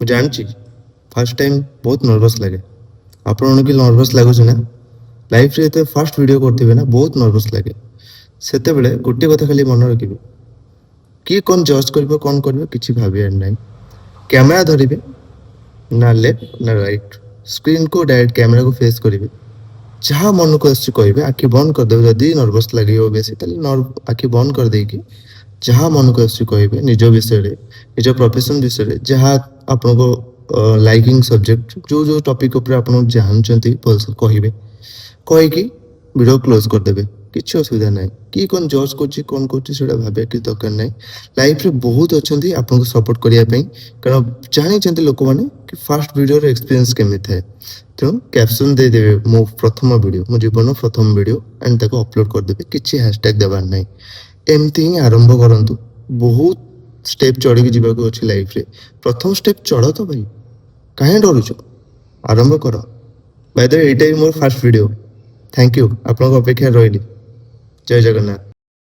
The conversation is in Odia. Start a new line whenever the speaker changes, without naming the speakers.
ମୁଁ ଜାଣିଛି ଫାର୍ଷ୍ଟ ଟାଇମ୍ ବହୁତ ନର୍ଭସ୍ ଲାଗେ। ଆପଣଙ୍କୁ ନର୍ଭସ୍ ଲାଗୁଛି ନା? ଲାଇଫ୍ରେ ଯେତେବେଳେ ଫାର୍ଷ୍ଟ ଭିଡ଼ିଓ କରିଥିବେ ନା ବହୁତ ନର୍ଭସ୍ ଲାଗେ। ସେତେବେଳେ ଗୋଟିଏ କଥା ଖାଲି ମନେ ରଖିବେ, କିଏ କ'ଣ ଜଜ୍ କରିବ କ'ଣ କରିବ କିଛି ଭାବିବାର ନାହିଁ। କ୍ୟାମେରା ଧରିବେ, ନା ଲେଫ୍ଟ ନା ରାଇଟ୍, ସ୍କ୍ରିନ୍କୁ ଡାଇରେକ୍ଟ କ୍ୟାମେରାକୁ ଫେସ୍ କରିବେ। ଯାହା ମନକୁ ଆସୁଛି କହିବେ, ଆଖି ବନ୍ଦ କରିଦେବେ। ଯଦି ନର୍ଭସ୍ ଲାଗିବ ବେଶୀ ତାହେଲେ ଆଖି ବନ୍ଦ କରିଦେଇକି ଯାହା ମନକୁ ଆସୁଛି କହିବେ, ନିଜ ବିଷୟରେ, ନିଜ ପ୍ରଫେସନ୍ ବିଷୟରେ, ଯାହା ଆପଣଙ୍କ ଲାଇକିଂ ସବଜେକ୍ଟ, ଯେଉଁ ଟପିକ୍ ଉପରେ ଆପଣ ଜାଣୁଛନ୍ତି ଭଲସେ କହିବେ। କହିକି ଭିଡ଼ିଓ କ୍ଲୋଜ୍ କରିଦେବେ। କିଛି ଅସୁବିଧା ନାହିଁ। କିଏ କ'ଣ ଜଜ୍ କରୁଛି କ'ଣ କରୁଛି ସେଇଟା ଭାବିବା କିଛି ଦରକାର ନାହିଁ। ଲାଇଫ୍ରେ ବହୁତ ଅଛନ୍ତି ଆପଣଙ୍କୁ ସପୋର୍ଟ କରିବା ପାଇଁ, କାରଣ ଜାଣିଛନ୍ତି ଲୋକମାନେ କି ଫାର୍ଷ୍ଟ ଭିଡ଼ିଓର ଏକ୍ସପିରିଏନ୍ସ କେମିତି ଥାଏ। ତେଣୁ କ୍ୟାପସନ୍ ଦେଇଦେବେ ମୋ ପ୍ରଥମ ଭିଡ଼ିଓ, ମୋ ଜୀବନର ପ୍ରଥମ ଭିଡ଼ିଓ, ଆଣ୍ଡ ତାକୁ ଅପଲୋଡ଼ କରିଦେବେ। କିଛି ହ୍ୟାସଟ୍ୟାଗ୍ ଦେବାର ନାହିଁ। ଏମିତି ହିଁ ଆରମ୍ଭ କରନ୍ତୁ। ବହୁତ ଷ୍ଟେପ୍ ଚଢ଼ିକି ଯିବାକୁ ଅଛି ଲାଇଫ୍ରେ। ପ୍ରଥମ ଷ୍ଟେପ୍ ଚଢ଼ ତ ଭାଇ, କାହିଁ ଡରୁଛ? ଆରମ୍ଭ କର। ବାଇ ଦ ୱେ, ଏଇଟା ହିଁ ମୋର ଫାର୍ଷ୍ଟ ଭିଡ଼ିଓ। Thank you. ଆପଣଙ୍କ ଅପେକ୍ଷାରେ ରହିଲି। ଜୟ ଜଗନ୍ନାଥ।